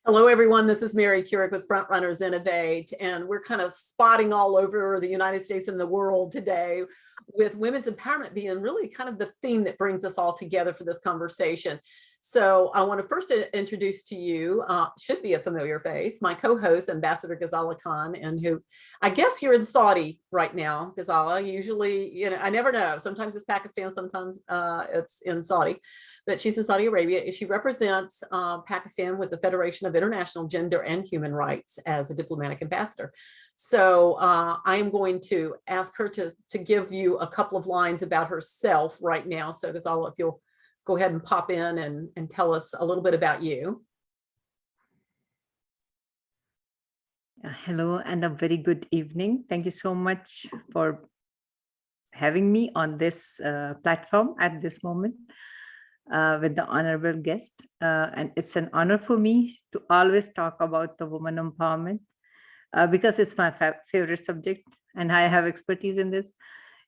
Hello, everyone. This is Mary Kurek with Frontrunners, Innovate, and we're kind of spotting all over the United States and the world today with women's empowerment being really kind of the theme that brings us all together for this conversation. So I want to first introduce to you, should be a familiar face, my co-host, Ambassador Ghazala Khan, and who, I guess you're in Saudi right now, Ghazala. Usually, I never know. Sometimes it's Pakistan, sometimes it's in Saudi, but she's in Saudi Arabia. She represents Pakistan with the Federation of International Gender and Human Rights as a diplomatic ambassador. So I am going to ask her to give you a couple of lines about herself right now. So Ghazala, if you'll go ahead and pop in and tell us a little bit about you. Hello and a very good evening. Thank you so much for having me on this platform at this moment with the honorable guest. And it's an honor for me to always talk about the woman empowerment because it's my favorite subject and I have expertise in this.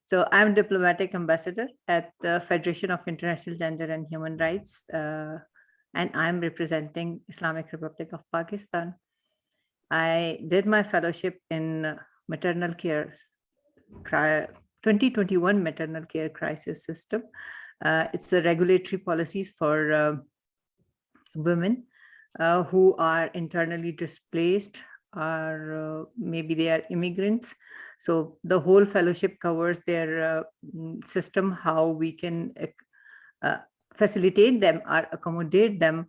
So I'm diplomatic ambassador at the Federation of International Gender and Human Rights, and I'm representing Islamic Republic of Pakistan. I did my fellowship in maternal care, 2021 maternal care crisis system. It's the regulatory policies for women who are internally displaced, or maybe they are immigrants. So the whole fellowship covers their system, how we can facilitate them or accommodate them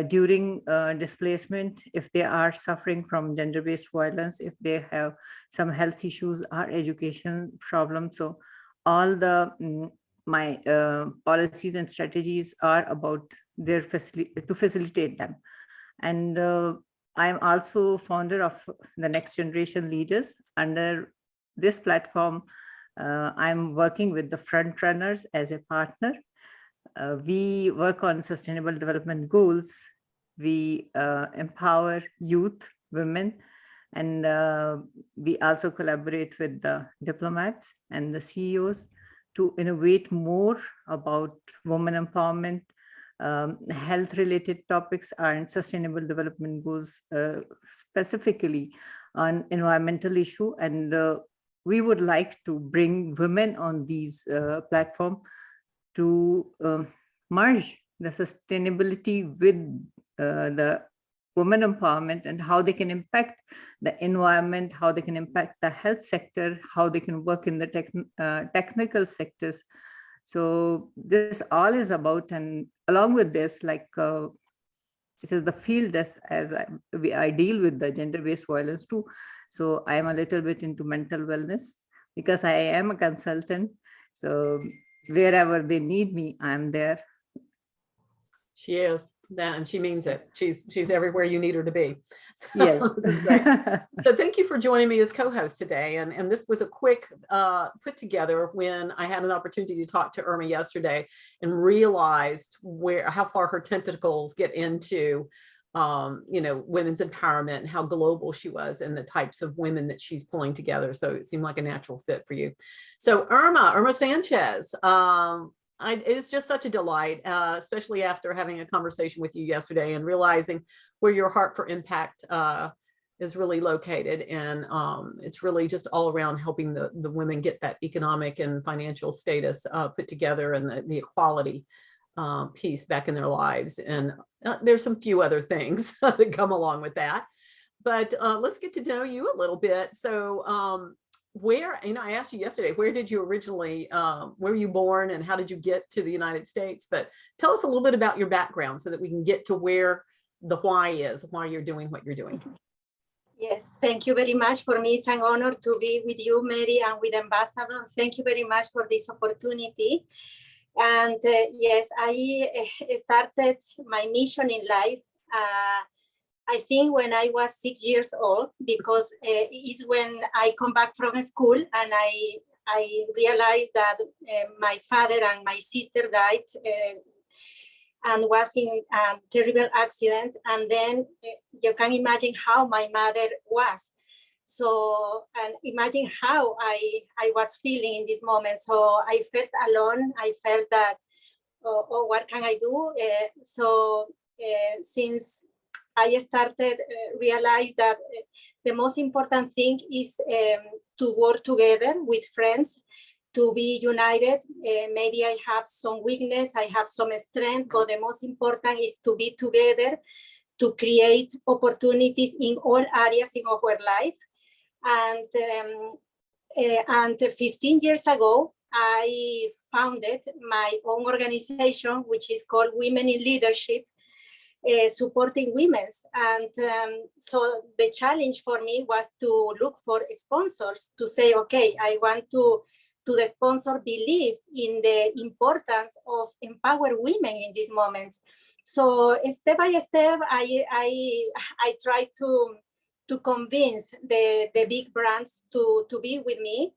during displacement, if they are suffering from gender-based violence, if they have some health issues or education problems. So all the my policies and strategies are about their to facilitate them. And I'm also founder of the Next Generation Leaders. Under this platform, I'm working with the Frontrunners as a partner. We work on sustainable development goals. We empower youth, women, and we also collaborate with the diplomats and the CEOs to innovate more about women empowerment, health-related topics, and sustainable development goals, specifically on environmental issue. And we would like to bring women on these platforms to merge the sustainability with the women empowerment and how they can impact the environment, how they can impact the health sector, how they can work in the technical sectors. So this all is about, and along with this, like this is the field as I deal with the gender-based violence too. So I am a little bit into mental wellness because I am a consultant. So wherever they need me, I'm there. She is that, and she means it. She's everywhere you need her to be. So, yes. This is great. So thank you for joining me as co-host today. And this was a quick put together when I had an opportunity to talk to Irma yesterday and realized how far her tentacles get into women's empowerment and how global she was and the types of women that she's pulling together. So it seemed like a natural fit for you. So Irma Sanchez, it is just such a delight, especially after having a conversation with you yesterday and realizing where your heart for impact is really located. And it's really just all around helping the women get that economic and financial status put together, and the equality piece back in their lives. And there's some few other things that come along with that. But let's get to know you a little bit. So where, I asked you yesterday, where did you originally, where were you born and how did you get to the United States? But tell us a little bit about your background so that we can get to where the why is, why you're doing what you're doing. Yes, thank you very much. For me, it's an honor to be with you, Mary, and with Ambassador. Thank you very much for this opportunity. And yes, I started my mission in life, I think when I was 6 years old, because it's when I come back from school and I realized that my father and my sister died and was in a terrible accident. And then you can imagine how my mother was. So, and imagine how I was feeling in this moment. So I felt alone. I felt that, oh, what can I do? Since I started realize that the most important thing is to work together with friends, to be united. Maybe I have some weakness, I have some strength, but the most important is to be together to create opportunities in all areas in our life. And 15 years ago, I founded my own organization, which is called Women in Leadership, supporting women. And so the challenge for me was to look for sponsors to say, okay, I want to the sponsor believe in the importance of empower women in these moments. So step by step, I try to convince the big brands to be with me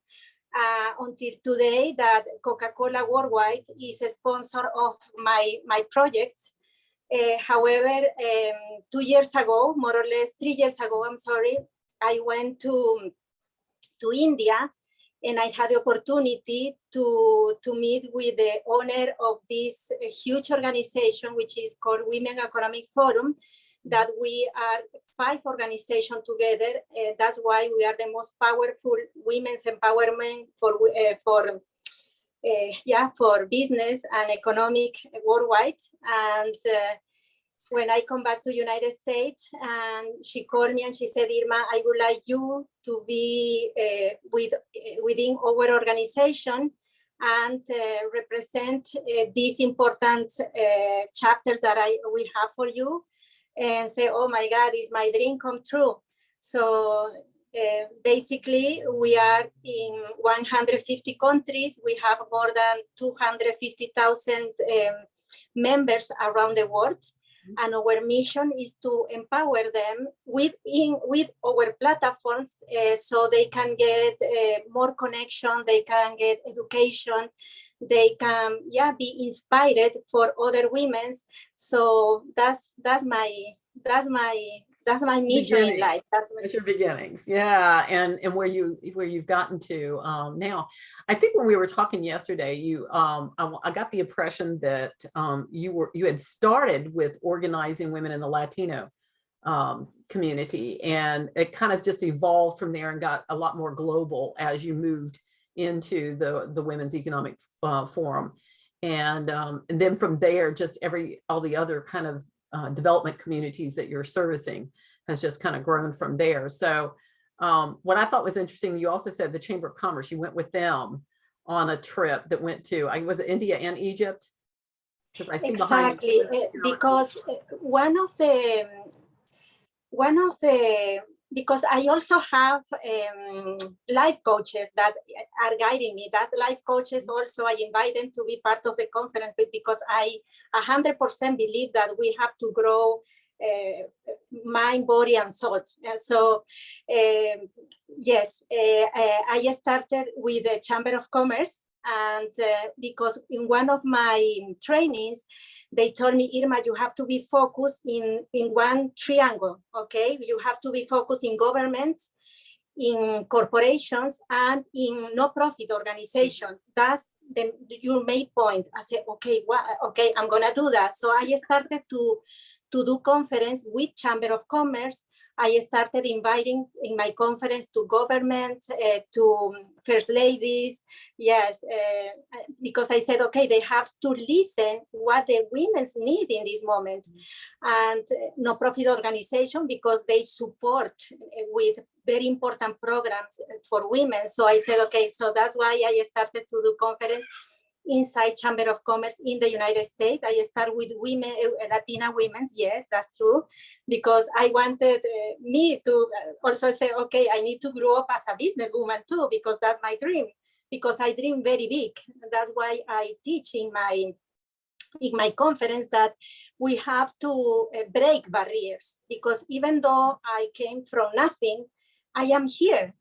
until today that Coca-Cola Worldwide is a sponsor of my projects. However, 2 years ago, more or less 3 years ago, I'm sorry, I went to India, and I had the opportunity to meet with the owner of this huge organization, which is called Womenseconomicforum, that we are 5 organizations together. That's why we are the most powerful women's empowerment for business and economic worldwide. And when I come back to United States, and she called me and she said, Irma, I would like you to be within our organization and represent these important chapters that we have for you, and say, oh my God, it's my dream come true. So basically, we are in 150 countries. We have more than 250,000 members around the world. And our mission is to empower them with our platforms so they can get more connection, they can get education, they can be inspired for other women. So that's my mission in life. That's your beginnings. Yeah. And where you've gotten to now. I think when we were talking yesterday, I got the impression that you had started with organizing women in the Latino community, and it kind of just evolved from there and got a lot more global as you moved into the Women's Economic Forum. And then from there, just all the other kind of development communities that you're servicing has just kind of grown from there. So what I thought was interesting, you also said the Chamber of Commerce, you went with them on a trip that went to, was it India and Egypt? Because I see exactly, because because I also have life coaches that are guiding me. That life coaches also, I invite them to be part of the conference because I 100% believe that we have to grow mind, body, and soul. And so, yes, I started with the Chamber of Commerce. And because in one of my trainings, they told me, Irma, you have to be focused in one triangle, okay? You have to be focused in governments, in corporations, and in no-profit organizations. That's your main point. I said, okay, okay, I'm gonna do that. So I started to do conference with Chamber of Commerce. I started inviting in my conference to government, to first ladies, yes, because I said, okay, they have to listen what the women need in this moment. And no-profit organization, because they support with very important programs for women. So I said, okay, so that's why I started to do conference inside Chamber of Commerce in the United States. I start with women, Latina women, yes, that's true, because I wanted me to also say, okay, I need to grow up as a businesswoman too, because that's my dream, because I dream very big. That's why I teach in my conference that we have to break barriers, because even though I came from nothing, I am here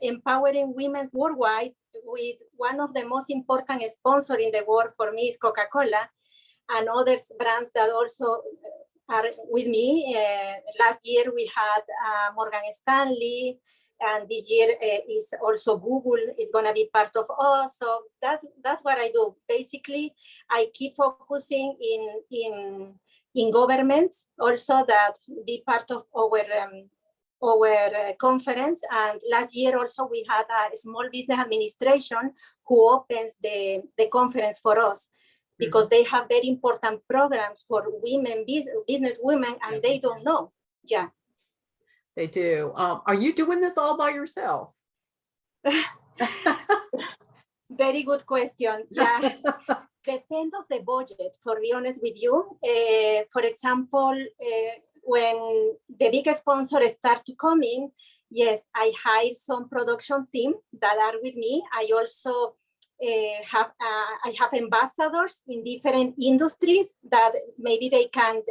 empowering women worldwide with one of the most important sponsors in the world for me is Coca-Cola, and other brands that also are with me. Last year we had Morgan Stanley, and this year is also Google is going to be part of us. So that's what I do. Basically, I keep focusing in in government also that be part of our conference. And last year also we had a small business administration who opens the conference for us, because they have very important programs for women, business women, and they don't know. Yeah. They do. Are you doing this all by yourself? Very good question. Yeah. Depend of the budget, for be honest with you. For example, when the big sponsors start to come in, yes, I hire some production team that are with me. I also I have ambassadors in different industries that maybe they can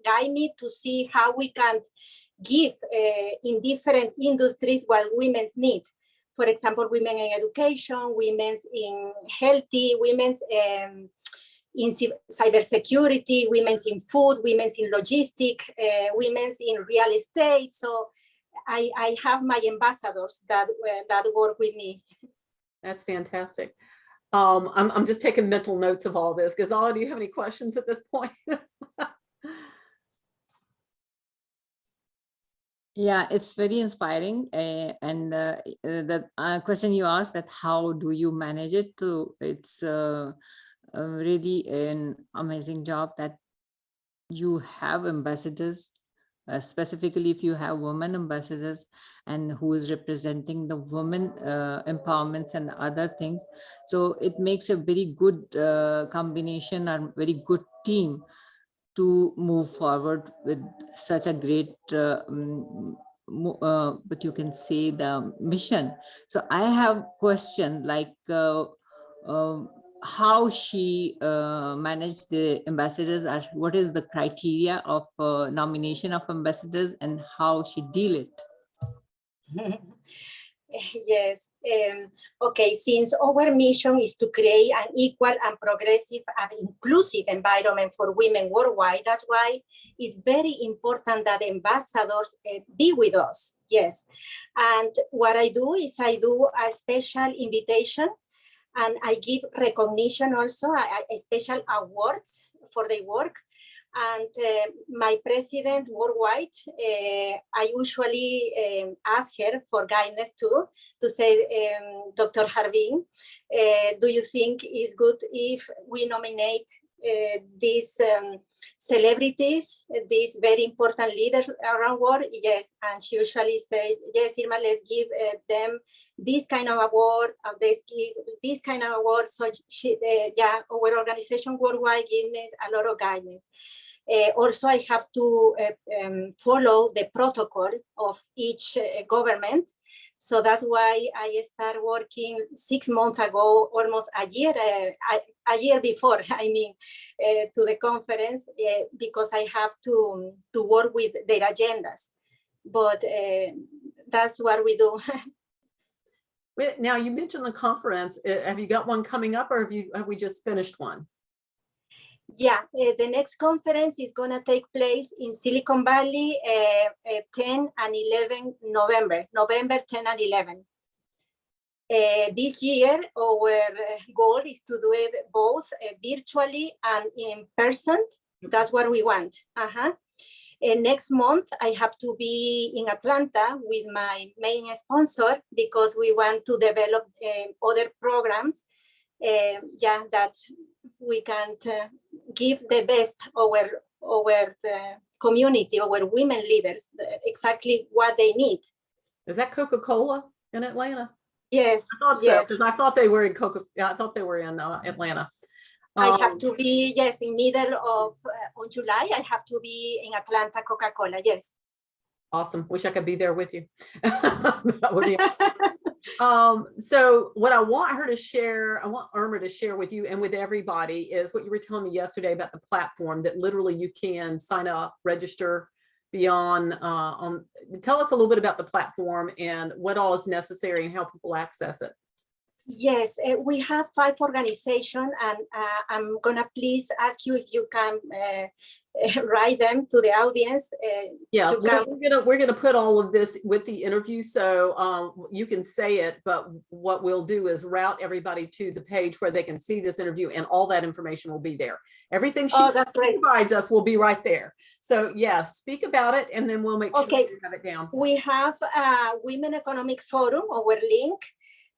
guide me to see how we can give in different industries what women's need. For example, women in education, women's in healthy, women's in cybersecurity, women's in food, women's in logistics, women's in real estate. So I have my ambassadors that work with me. That's fantastic. I'm just taking mental notes of all this. Ghazala, do you have any questions at this point? Yeah, it's very inspiring. And the question you asked, that how do you manage it? It's really an amazing job that you have ambassadors, specifically if you have women ambassadors and who is representing the women empowerments and other things. So it makes a very good combination and very good team to move forward with such a great but you can say the mission. So I have question like how she managed the ambassadors, or what is the criteria of nomination of ambassadors and how she deal it? Yes. Okay, since our mission is to create an equal and progressive and inclusive environment for women worldwide, that's why it's very important that ambassadors be with us. Yes. And what I do is I do a special invitation, and I give recognition also, a special awards for their work. And my president worldwide, I usually ask her for guidance too, to say, Dr. Harbin, do you think it's good if we nominate these celebrities, these very important leaders around the world? Yes, and she usually says, yes, Irma, let's give them this kind of award, let's give this kind of award. So she, yeah, our organization worldwide gives me a lot of guidance. Also, I have to follow the protocol of each government. So that's why I started working 6 months ago, almost a year before, I mean, to the conference, because I have to work with their agendas. But that's what we do. Now, you mentioned the conference. Have you got one coming up, or have we just finished one? Yeah, the next conference is going to take place in Silicon Valley 10 and 11 November 10 and 11. This year, our goal is to do it both virtually and in person. That's what we want. Next month, I have to be in Atlanta with my main sponsor, because we want to develop other programs, yeah, that we can give the best our community, our women leaders, exactly what they need. Is that Coca-Cola in Atlanta? Yes. I thought so, because I thought they were in Atlanta. I have to be, yes, in middle of on July, I have to be in Atlanta, Coca-Cola, yes. Awesome. Wish I could be there with you. That would be so what I want her to share, I want Irma to share with you and with everybody, is what you were telling me yesterday about the platform that literally you can sign up, register, be on. Tell us a little bit about the platform and what all is necessary and how people access it. Yes, we have 5 organizations, and I'm gonna please ask you if you can write them to the audience. Yeah, we're gonna put all of this with the interview, so you can say it. But what we'll do is route everybody to the page where they can see this interview, and all that information will be there. Everything she provides us will be right there. So yeah, speak about it, and then we'll make sure we have it down. We have a Women Economic Forum, our link,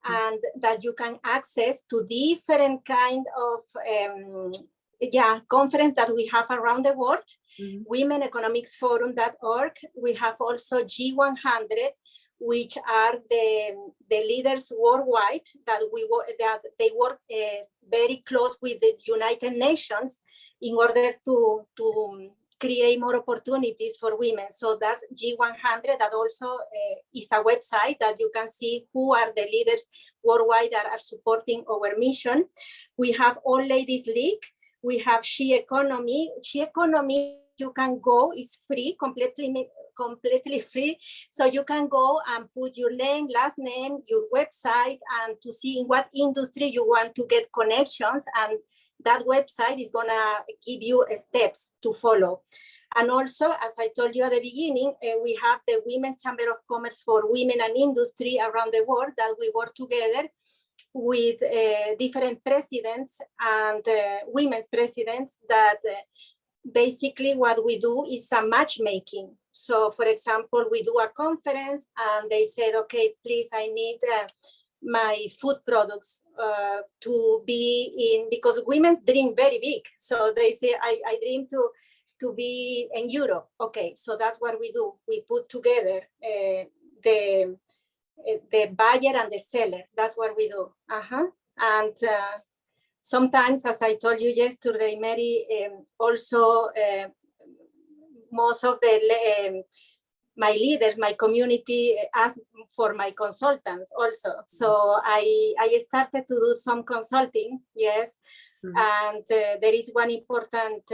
and that you can access to different kind of conference that we have around the world. womeneconomicforum.org. We have also G100, which are the leaders worldwide that they work very close with the United Nations in order to create more opportunities for women. So that's G100. That also is a website that you can see who are the leaders worldwide that are supporting our mission. We have All Ladies League. We have She Economy. She Economy, you can go, it's free, completely free. So you can go and put your name, last name, your website, and to see in what industry you want to get connections. And that website is gonna give you steps to follow. And also, as I told you at the beginning, we have the Women's Chamber of Commerce for Women and Industry around the world that we work together with different presidents and women's presidents that basically what we do is a matchmaking. So for example, we do a conference and they said, okay, please, I need my food products to be in, because women's dream very big. So they say, I dream to be in Europe. Okay, so that's what we do. We put together the buyer and the seller. That's what we do. And sometimes, as I told you yesterday, Mary, also most of my leaders, my community ask for my consultants also. So I started to do some consulting, yes. And there is one important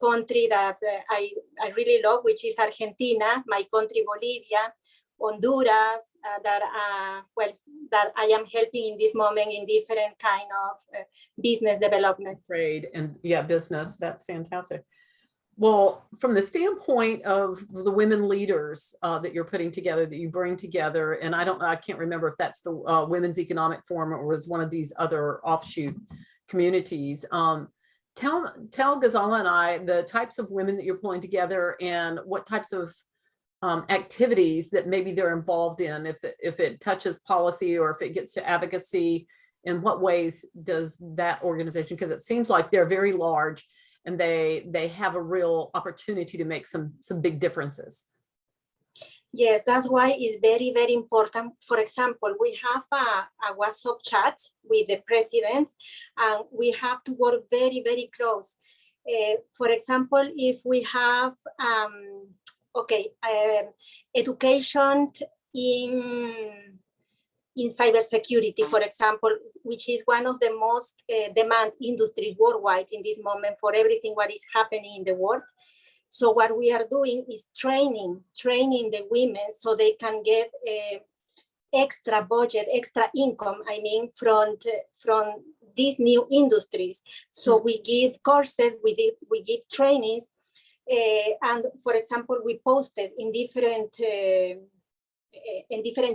country that I really love, which is Argentina, my country, Bolivia, Honduras, that I am helping in this moment in different kind of business development. Trade and business, that's fantastic. Well, from the standpoint of the women leaders that you're putting together, that you bring together, and I can't remember if that's the Women's Economic Forum or was one of these other offshoot communities. Tell Ghazala and I the types of women that you're pulling together and what types of activities that maybe they're involved in, if it touches policy or if it gets to advocacy. In what ways does that organization, because it seems like they're very large and they have a real opportunity to make some big differences. Yes, that's why it's very, very important. For example, we have a WhatsApp chat with the presidents, and we have to work very, very close. For example, if we have, education in cybersecurity, for example, which is one of the most demand industries worldwide in this moment for everything what is happening in the world. So what we are doing is training the women so they can get extra budget, extra income, I mean, from these new industries. So we give courses, we give trainings, and for example, we posted in different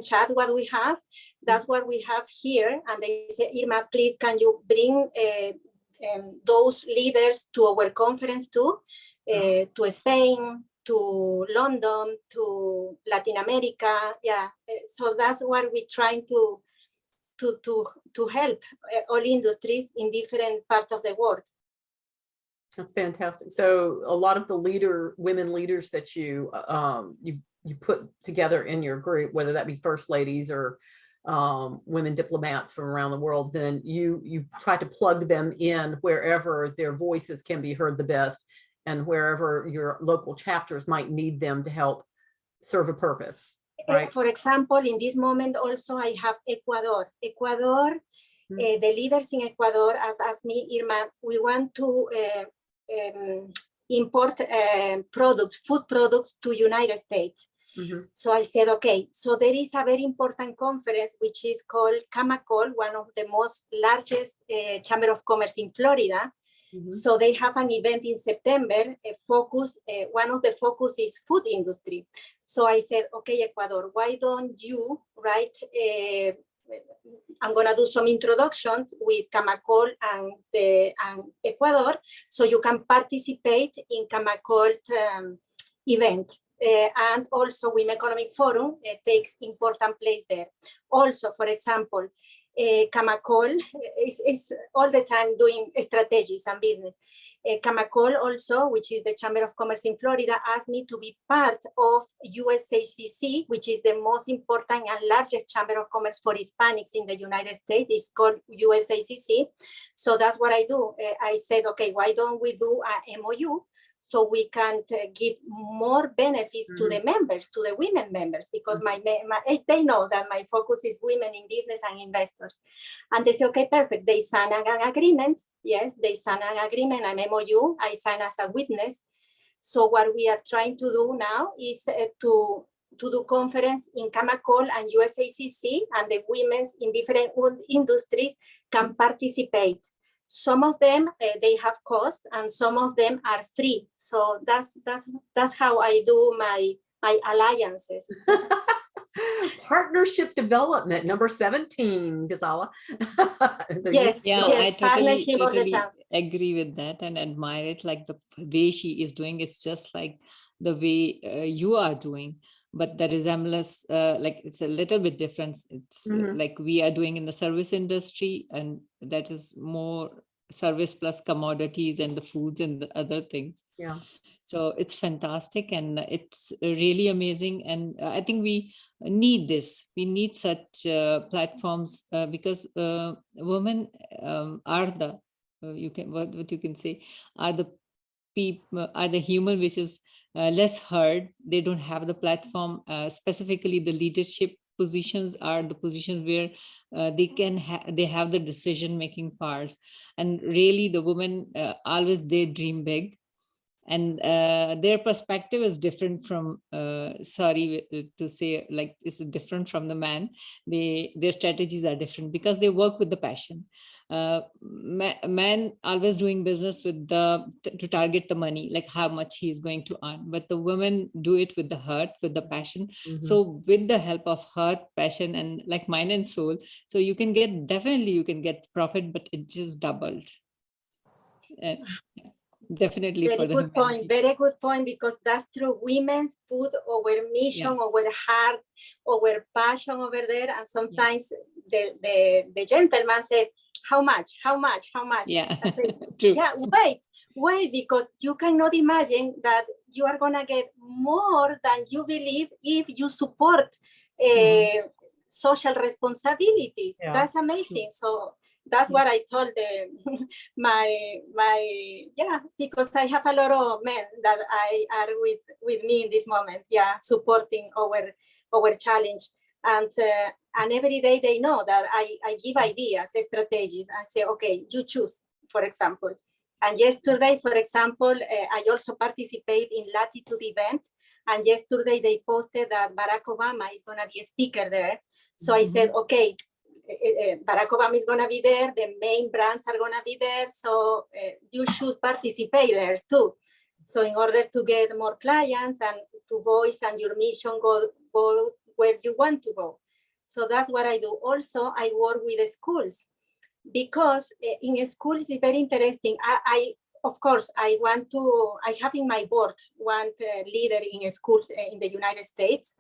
chat what we have. That's what we have here. And they say, Irma, please, can you bring those leaders to our conference too, to Spain, to London, to Latin America. Yeah, so that's what we're trying to help all industries in different parts of the world. That's fantastic. So a lot of the women leaders that you put together in your group, whether that be first ladies or women diplomats from around the world, then you try to plug them in wherever their voices can be heard the best and wherever your local chapters might need them to help serve a purpose, right? For example, in this moment also I have Ecuador. The leaders in Ecuador asked me, Irma, we want to import food products to United States. Mhm. So I said, okay, so there is a very important conference, which is called Camacol, one of the most largest chamber of commerce in Florida. Mhm. So they have an event in September, one of the focus is food industry. So I said, okay, Ecuador, why don't you write, I'm gonna do some introductions with Camacol and Ecuador, so you can participate in Camacol event. And also Women Economic Forum takes important place there. Also, for example, Camacol is all the time doing strategies and business. Camacol also, which is the Chamber of Commerce in Florida, asked me to be part of USACC, which is the most important and largest Chamber of Commerce for Hispanics in the United States. It's called USACC. So that's what I do. I said, okay, why don't we do a MOU? So we can give more benefits to the members, to the women members, because they know that my focus is women in business and investors. And they say, okay, perfect. They sign an agreement. Yes, they sign an agreement, an MOU. I sign as a witness. So what we are trying to do now is to do conference in Camacol and USACC, and the women's in different industries can participate. Some of them, they have cost, and some of them are free. So that's how I do my alliances. Partnership development, number 17, Ghazala. Yes, Yeah, yes, I partnership all the totally time. agree with that and admire it. Like the way she is doing, it's just like the way you are doing, but the resemblance, like it's a little bit different. It's like we are doing in the service industry, and that is more service plus commodities and the foods and the other things. Yeah. So it's fantastic and it's really amazing. And I think we need this. We need such platforms because women are the, you can, what you can say, are the people, are the human which is less heard. They don't have the platform, specifically the leadership positions are the positions where they have the decision making parts, and really the women always they dream big, and their perspective is different from sorry to say, like this is different from the man. Their strategies are different because they work with the passion. Man always doing business with to target the money, like how much he is going to earn, but the women do it with the heart, with the passion. So with the help of heart, passion, and like mind and soul, so you can get, definitely you can get profit, but it just doubled. Definitely. Very good point. Very good point, because that's true. Women's put our mission, our heart, our passion over there, and sometimes the gentleman said, "How much? How much? How much?" Yeah, said, true. Yeah, wait, because you cannot imagine that you are gonna get more than you believe if you support social responsibilities. Yeah. That's amazing. So that's what I told because I have a lot of men that are with me in this moment, supporting our challenge. And every day they know that I give ideas, strategies, and say, okay, you choose, for example. And yesterday, for example, I also participate in Latitude event. And yesterday they posted that Barack Obama is going to be a speaker there. So I said, okay, Barack Obama is going to be there, the main brands are going to be there, so you should participate there too. So in order to get more clients and to voice and your mission go where you want to go. So that's what I do. Also, I work with the schools, because in schools it's very interesting. Of course, I have in my board one leader in schools in the United States.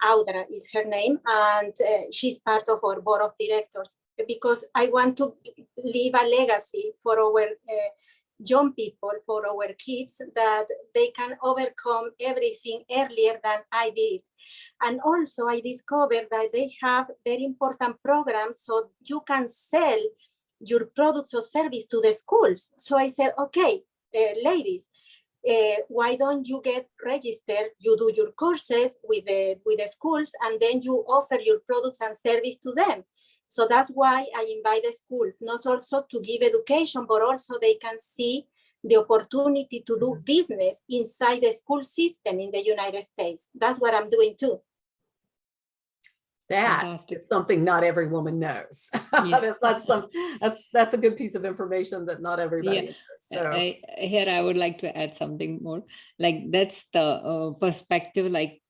Audra is her name, and she's part of our board of directors, because I want to leave a legacy for our young people, for our kids, that they can overcome everything earlier than I did. And also I discovered that they have very important programs so you can sell your products or service to the schools. So I said, okay, ladies, why don't you get registered? You do your courses with the schools, and then you offer your products and service to them. So that's why I invite the schools, not also to give education, but also they can see the opportunity to do business inside the school system in the United States. That's what I'm doing too. That Fantastic. is something not every woman knows. Yes. That's a good piece of information that not everybody Yeah. knows. So Here I would like to add something more. Like that's the perspective, like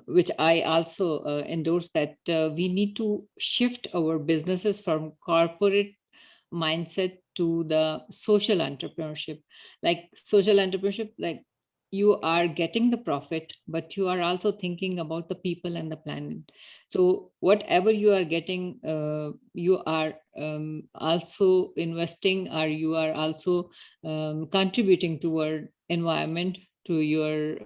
which I also endorse, that we need to shift our businesses from corporate mindset to the social entrepreneurship. Like social entrepreneurship, like you are getting the profit, but you are also thinking about the people and the planet. So whatever you are getting, you are also investing, or you are also contributing toward environment, to your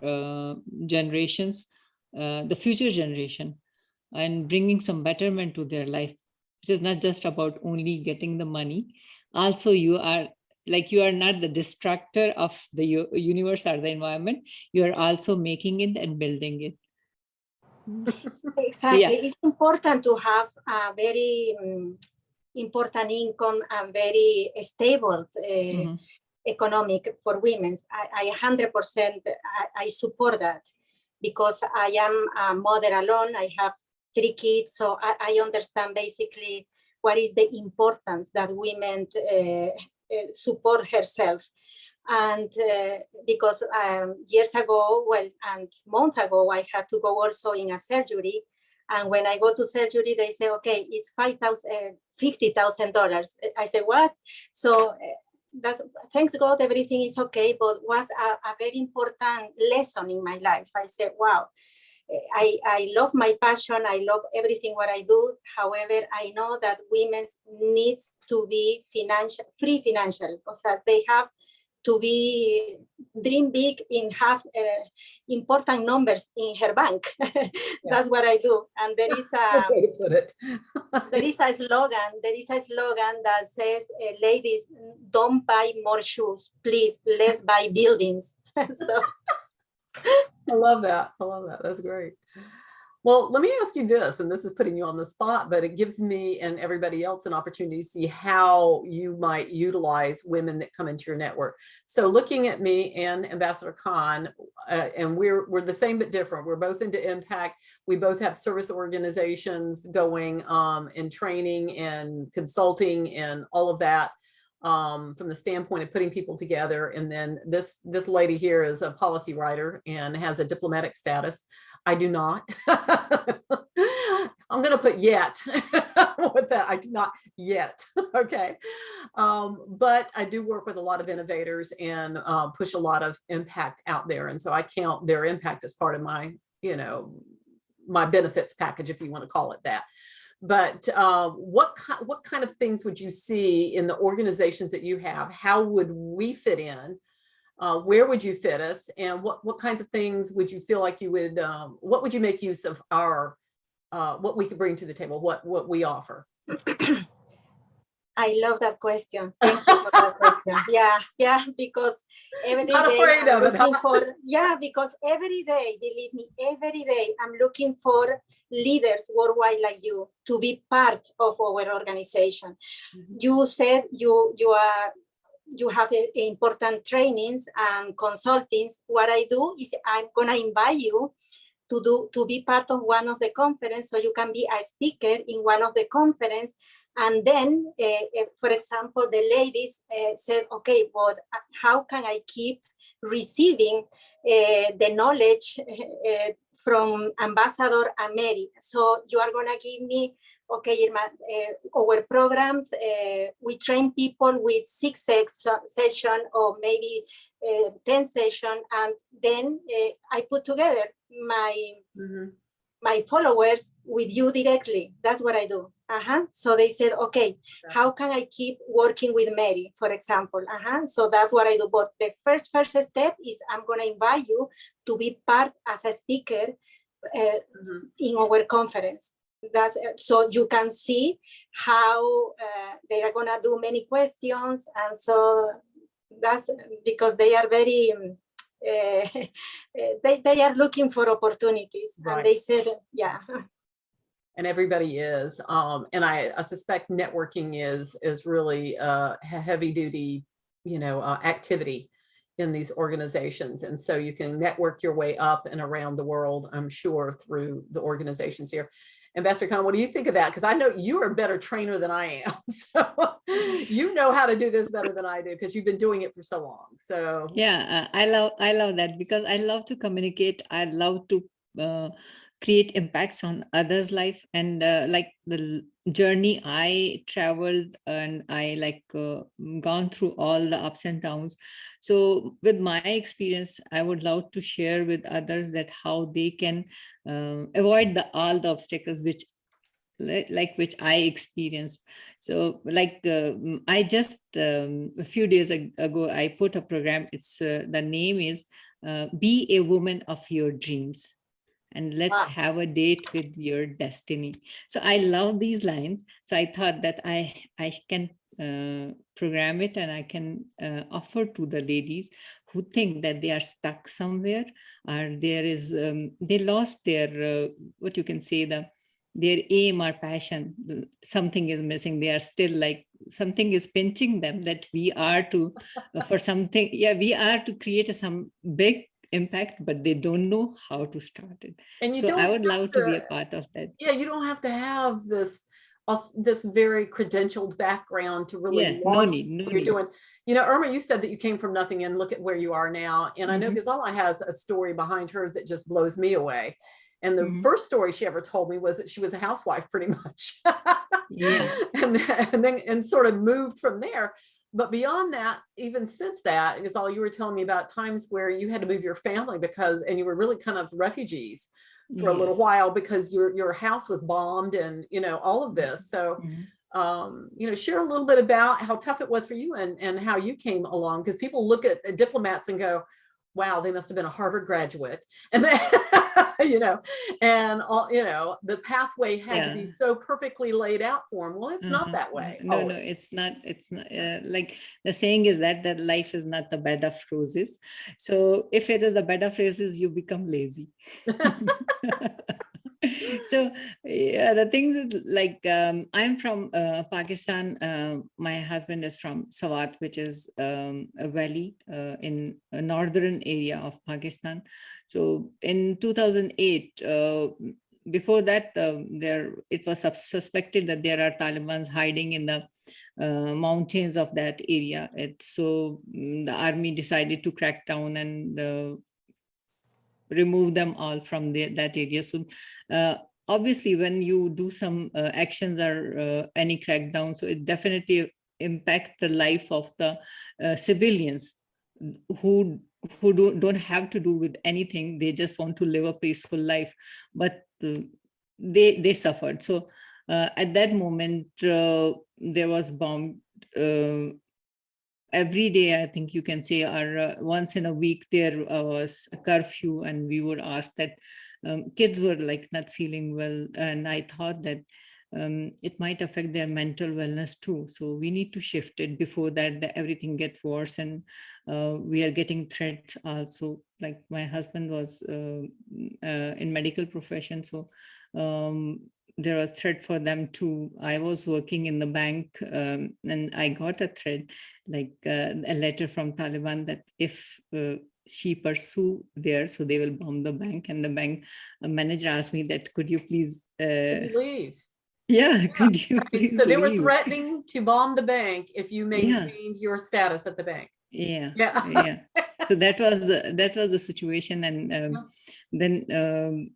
generations, the future generation, and bringing some betterment to their life. It is not just about only getting the money. Also, you are not the destructor of the universe or the environment. You are also making it and building it. Exactly. Yeah. It's important to have a very important income and very stable economic for women. I 100% I support that, because I am a mother alone. I have 3 kids, so I understand basically what is the importance that women support herself. And because years ago, and months ago, I had to go also in a surgery. And when I go to surgery, they say, okay, it's $50,000. I say, what? So that's, thanks God, everything is okay, but was a very important lesson in my life. I said, wow, I love my passion. I love everything what I do. However, I know that women needs to be free financially, because they have to be dream big and have important numbers in her bank. That's what I do. And there is a way to put it. there is a slogan. There is a slogan that says, "Ladies, don't buy more shoes, please. Let's buy buildings." So I love that. I love that. That's great. Well, let me ask you this, and this is putting you on the spot, but it gives me and everybody else an opportunity to see how you might utilize women that come into your network. So looking at me and Ambassador Khan, and we're the same but different. We're both into impact. We both have service organizations going in training and consulting and all of that. From the standpoint of putting people together. And then this lady here is a policy writer and has a diplomatic status. I do not. I'm going to put yet with that. I do not yet. Okay. But I do work with a lot of innovators and push a lot of impact out there. And so I count their impact as part of my, my benefits package, if you want to call it that. But what kind of things would you see in the organizations that you have? How would we fit in? Where would you fit us? And what kinds of things would you feel like you would, what would you make use of our, what we could bring to the table, what we offer? I love that question. Thank you for that question. Yeah, because every Not day afraid I'm of it, huh? looking for, because every day, believe me, every day I'm looking for leaders worldwide like you to be part of our organization. Mm-hmm. You said you have important trainings and consultings. What I do is I'm gonna invite you to be part of one of the conference, so you can be a speaker in one of the conference. And then, for example, the ladies said, okay, but how can I keep receiving the knowledge from Ambassador and Mary? So you are going to give me, okay, Irma, our programs, we train people with 6 sessions or maybe 10 sessions. And then I put together my followers with you directly. That's what I do. So they said, okay, how can I keep working with Mary, for example? So that's what I do. But the first step is I'm going to invite you to be part as a speaker in our conference. That's so you can see how they are going to do many questions. And so that's because they are very they are looking for opportunities, right. And they said, yeah. And everybody is, and I suspect networking is really a heavy duty activity in these organizations. And so you can network your way up and around the world, I'm sure, through the organizations here. Ambassador Khan, what do you think of that? Because I know you are a better trainer than I am. So you know how to do this better than I do because you've been doing it for so long. So Yeah, I love that because I love to communicate. I love to create impacts on others' life, and like the journey I traveled, and I gone through all the ups and downs. So with my experience, I would love to share with others that how they can avoid all the obstacles which which I experienced. So I just a few days ago, I put a program. It's the name is Be a Woman of Your Dreams, and let's wow. have a date with your destiny. So I love these lines. So I thought that I can program it, and I can offer to the ladies who think that they are stuck somewhere, or there is they lost their what you can say, their aim or passion. Something is missing. They are still like something is pinching them, that we are to for something. Yeah, we are to create some big impact, but they don't know how to start it. And you So don't I would have love to be a part of that. Yeah, you don't have to have this very credentialed background to really Yeah, no launch need, no what you're need. doing. Irma, you said that you came from nothing and look at where you are now. And I know Mhm. Ghazala has a story behind her that just blows me away. And the Mhm. first story she ever told me was that she was a housewife pretty much. Yeah. and sort of moved from there. But beyond that, even since that, Ghazala, you were telling me about times where you had to move your family and you were really kind of refugees for a little Yes. while because your house was bombed and all of this. So Mhm. share a little bit about how tough it was for you and how you came along, because people look at diplomats and go, wow, they must have been a Harvard graduate. And then, and all, the pathway had to be Yeah. so perfectly laid out for them. Well, it's not that way. No, always. it's not. It's not like the saying is that life is not the bed of roses. So if it is the bed of roses, you become lazy. So yeah, the things is I'm from Pakistan. My husband is from Swat, which is a valley in a northern area of Pakistan. So in 2008, before that, it was suspected that there are Talibans hiding in the mountains of that area. The army decided to crack down and remove them all from that area. So obviously, when you do some actions or any crackdown, so it definitely impact the life of the civilians who don't have to do with anything. They just want to live a peaceful life, but they suffered. So at that moment, there was bomb. Every day, I think you can say, or once in a week, there was a curfew, and we were asked that kids were like not feeling well. And I thought that it might affect their mental wellness too. So we need to shift it before that everything gets worse. And we are getting threats also. Like my husband was in medical profession. So there was threat for them too. I was working in the bank and I got a threat, a letter from Taliban that if she pursue there, so they will bomb the bank. And the bank manager asked me that, could you please Could you leave? Yeah, could you Right. please So they were leave? threatening to bomb the bank if you maintained your status at the bank. Yeah. So that was the situation. And then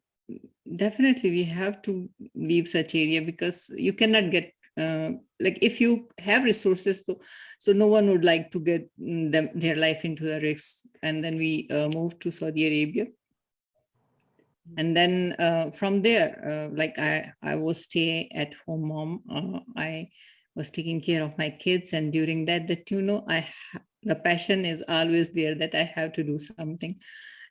definitely we have to leave such area, because you cannot get if you have resources, so no one would like to get their life into a risk. And then we moved to Saudi Arabia. And then from there, I was stay at home mom. I was taking care of my kids, and during that the passion is always there that I have to do something.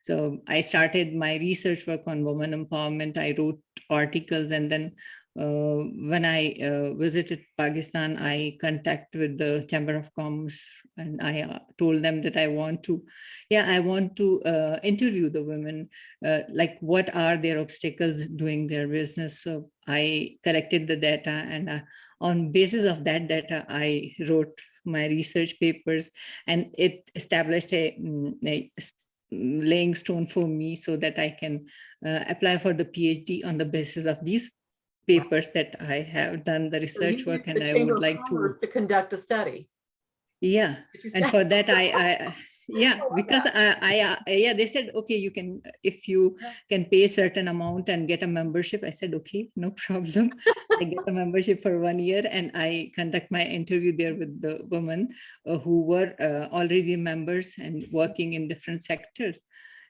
So I started my research work on women empowerment. I wrote articles, and then when I visited Pakistan, I contacted with the Chamber of Commerce, and I told them that I want to interview the women, what are their obstacles doing their business. So I collected the data, and on basis of that data, I wrote my research papers, and it established a laying stone for me so that I can apply for the PhD on the basis of these papers that I have done the So you research work, used and the I Chamber would of like to. Commerce to conduct a study. Yeah, Did you and say? for that I yeah, love because yeah, they said, okay, you can, if you Yeah. can pay a certain amount and get a membership. I said, okay, no problem. I get a membership for 1 year, and I conduct my interview there with the women who were already members and working in different sectors.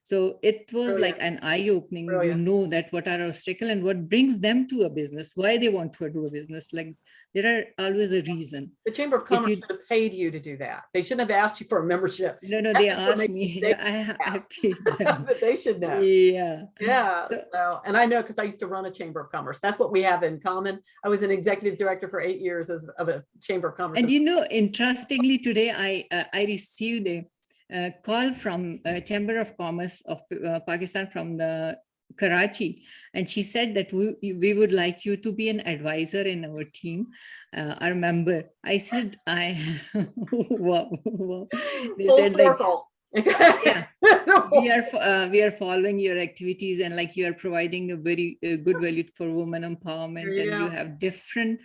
So it was like an eye-opening. You Brilliant. know that what are obstacles and what brings them to a business, why they want to do a business. Like, there are always a reason. The Chamber of If Commerce you- should have paid you to do that. They shouldn't have asked you for a membership. No, That's they information asked me. they I paid them. but they should know. Yeah. Yeah. So- So, and I know because I used to run a Chamber of Commerce. That's what we have in common. I was an executive director for 8 years of a Chamber of Commerce. And you know, interestingly, today I received a call from Chamber of Commerce of Pakistan, from the Karachi, and she said that we would like you to be an advisor in our team, our member. I said, wow. They Full said, like, circle. yeah, we are following your activities, and like, you are providing a very good value for women empowerment, and you Yeah. have different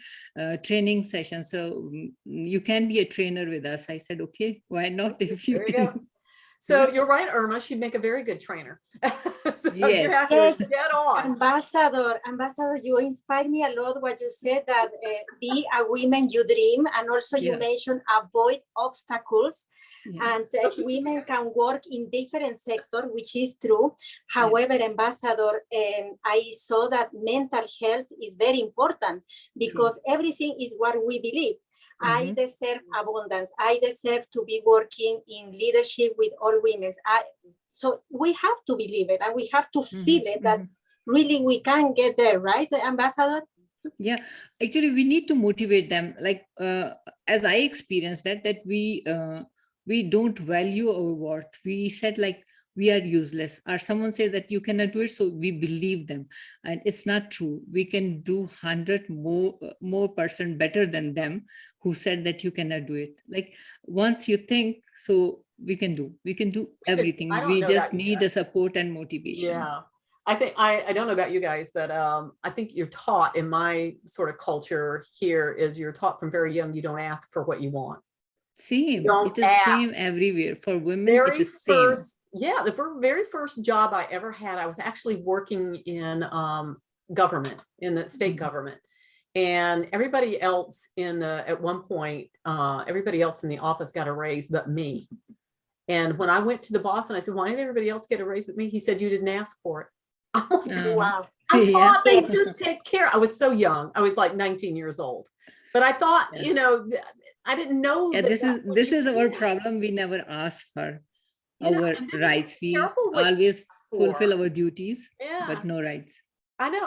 training sessions, so you can be a trainer with us. I said, okay, why not? If you There you can. go. So you're right, Irma, she'd make a very good trainer. So you Yes. have to Yes. get on. Ambassador, you inspire me a lot what you said, that be a woman you dream, and also you Yeah. mentioned avoid obstacles, Yeah. and That's just- women can work in different sectors, which is true. However, Ambassador, I saw that mental health is very important, because everything is what we believe. I Mhm. deserve abundance. I deserve to be working in leadership with all women. So we have to believe it, and we have to feel it, that really we can get there, right, Ambassador? Yeah, actually, we need to motivate them. Like, as I experienced that we don't value our worth. We said, like, we are useless, or someone say that you cannot do it, so we believe them, and it's not true. We can do 100 more% better than them who said that you cannot do it. Like, once you think, so we can do everything. I don't We know just about you need a support and motivation. Yeah. I think I don't know about you guys, but I think you're taught, in my sort of culture here, is you're taught from very young, you don't ask for what you want. Same. Don't It is ask. same everywhere. For women, Very it is same. first, yeah, the very first job I ever had, I was actually working in government, in the state government. And everybody else at one point, everybody else in the office got a raise but me. And when I went to the boss and I said, why did everybody else get a raise but me? He said, you didn't ask for it. I'm like, Wow. I Yeah. thought they just take care. I was so young. I was like 19 years old. But I thought, Yeah. I didn't know. Yeah, that this that's what is you our did. problem. We never ask for You know, our and then rights. We careful what you always ask for. fulfill our duties, Yeah. but no rights. I know.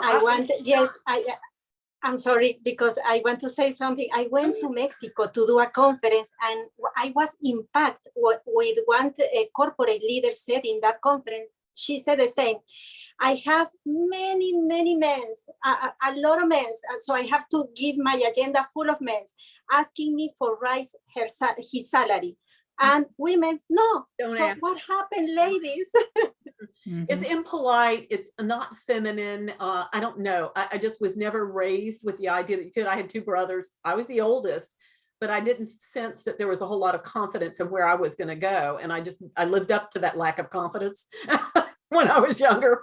I'm sorry, because I want to say something. I went to Mexico to do a conference, and I was impacted with one corporate leader said in that conference. She said the same. I have many men, a lot of men, so I have to give my agenda full of men asking me for raise his salary. And women, no. Don't so ask. what happened, ladies? It's impolite. It's not feminine. I don't know. I just was never raised with the idea that you could. I had two brothers. I was the oldest, but I didn't sense that there was a whole lot of confidence in where I was going to go. And I lived up to that lack of confidence when I was younger.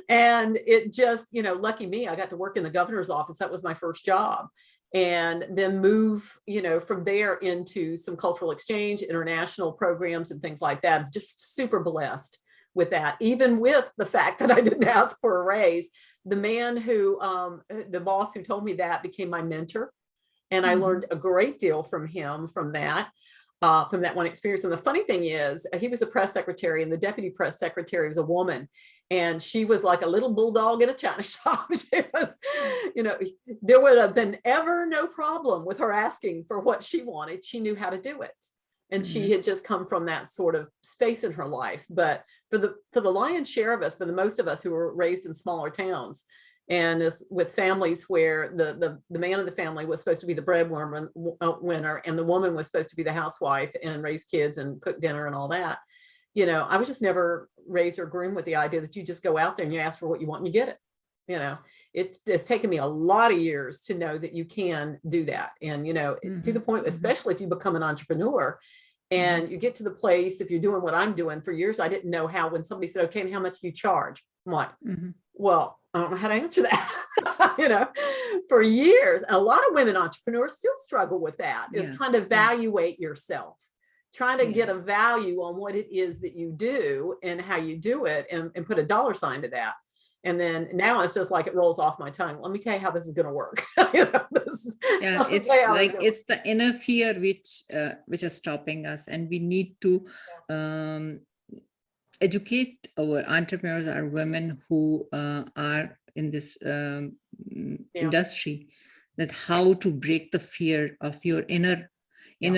And it just, lucky me, I got to work in the governor's office. That was my first job. And then move, from there into some cultural exchange, international programs and things like that. Just super blessed with that, even with the fact that I didn't ask for a raise. The man who, the boss who told me that became my mentor. And I learned a great deal from him from that one experience. And the funny thing is, he was a press secretary, and the deputy press secretary was a woman. And she was like a little bulldog in a china shop. She was, there would have been ever no problem with her asking for what she wanted. She knew how to do it. And she had just come from that sort of space in her life. But for the lion's share of us, for the most of us who were raised in smaller towns, And as with families where the man of the family was supposed to be the breadwinner, and the woman was supposed to be the housewife and raise kids and cook dinner and all that, you know, I was just never raised or groomed with the idea that you just go out there and you ask for what you want and you get it. You know, it's taken me a lot of years to know that you can do that. And, you know, to the point, especially if you become an entrepreneur and you get to the place, if you're doing what I'm doing. For years, I didn't know how, when somebody said, okay, and how much do you charge? I'm like, well, I don't know how to answer that, you know, for years. And a lot of women entrepreneurs still struggle with that, is trying to evaluate yourself, trying to get a value on what it is that you do and how you do it, and put a dollar sign to that. And then now it's just like it rolls off my tongue. Let me tell you how this is going to work. You know, it's like it's the inner fear which is stopping us, and we need to educate our entrepreneurs, our women who are in this industry, that how to break the fear of your inner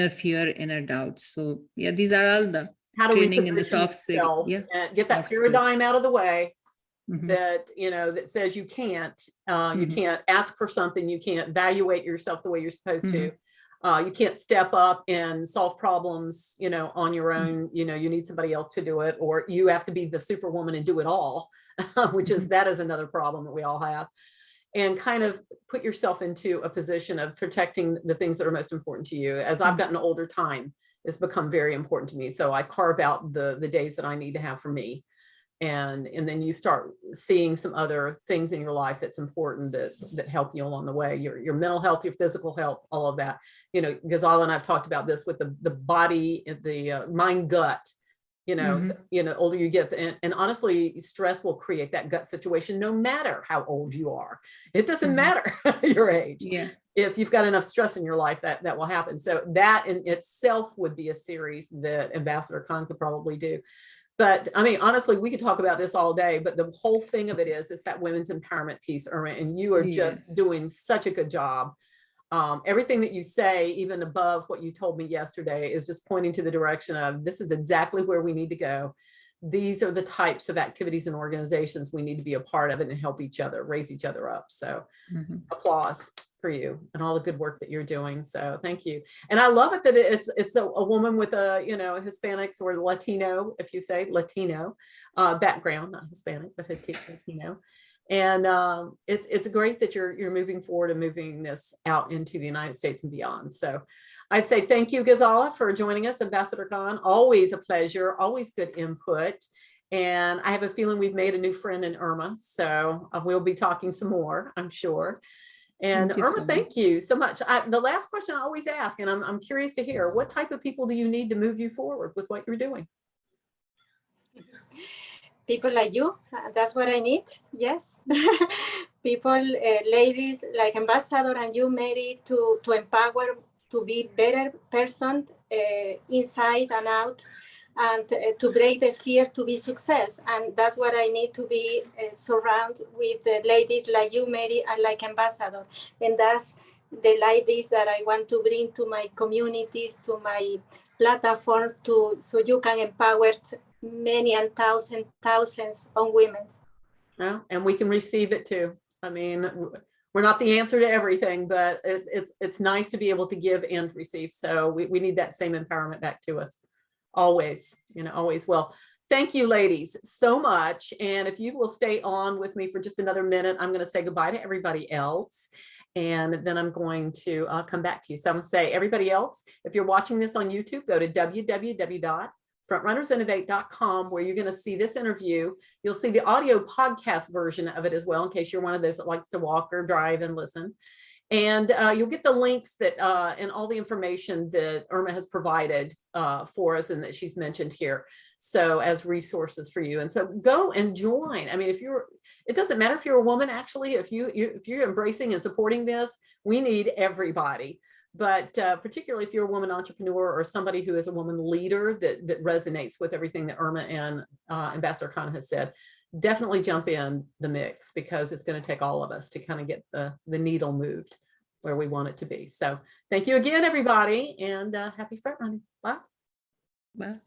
fear, inner doubts. So yeah, these are all the training in the soft skill. Get that paradigm out of the way. That, you know, that says you can't ask for something, you can't evaluate yourself the way you're supposed to, you can't step up and solve problems, you know, on your own. You know, you need somebody else to do it, or you have to be the superwoman and do it all, which is, that is another problem that we all have. And kind of put yourself into a position of protecting the things that are most important to you. As I've gotten older, time has become very important to me. So I carve out the days that I need to have for me. And then you start seeing some other things in your life that's important, that help you along the way, your mental health, your physical health, all of that. You know, Ghazala and I've talked about this with the body, the mind gut, you know, older you get, and honestly, stress will create that gut situation no matter how old you are. It doesn't matter your age. If you've got enough stress in your life, that will happen. So that in itself would be a series that Ambassador Khan could probably do. But I mean, honestly, we could talk about this all day, but the whole thing of it is that women's empowerment piece, Irma, and you are just doing such a good job. Everything that you say, even above what you told me yesterday, is just pointing to the direction of, this is exactly where we need to go. These are the types of activities and organizations we need to be a part of, and help each other, raise each other up. So applause for you and all the good work that you're doing. So thank you. And I love it that it's a woman with a, you know, Hispanics or Latino, if you say Latino background, not Hispanic, but Latino. And it's great that you're moving forward and moving this out into the United States and beyond. So I'd say thank you, Ghazala, for joining us, Ambassador Khan. Always a pleasure, always good input. And I have a feeling we've made a new friend in Irma. So we'll be talking some more, I'm sure. And Irma, thank you so much. The last question I always ask, and I'm curious to hear, what type of people do you need to move you forward with what you're doing? People like you, that's what I need, yes. People, ladies like Ambassador and you, Mary, to empower, to be better person inside and out, and to break the fear to be success. And that's what I need to be surrounded with ladies like you, Mary, and like Ambassador. And that's the ladies that I want to bring to my communities, to my platforms, so you can empower many and thousands of women. Well, and we can receive it too. I mean, we're not the answer to everything, but it's nice to be able to give and receive. So we need that same empowerment back to us. Always, you know, always. Well, thank you, ladies, so much. And if you will stay on with me for just another minute, I'm going to say goodbye to everybody else. And then I'm going to come back to you. So I'm going to say, everybody else, if you're watching this on YouTube, go to www.frontrunnersinnovate.com, where you're going to see this interview. You'll see the audio podcast version of it as well, in case you're one of those that likes to walk or drive and listen. And you'll get the links that and all the information that Irma has provided for us and that she's mentioned here. So as resources for you. And so go and join. I mean, it doesn't matter if you're a woman, actually, if you're embracing and supporting this, we need everybody. But particularly if you're a woman entrepreneur or somebody who is a woman leader that resonates with everything that Irma and Ambassador Khan has said, definitely jump in the mix, because it's going to take all of us to kind of get the needle moved where we want it to be. So thank you again, everybody, and happy front running. Bye. Bye.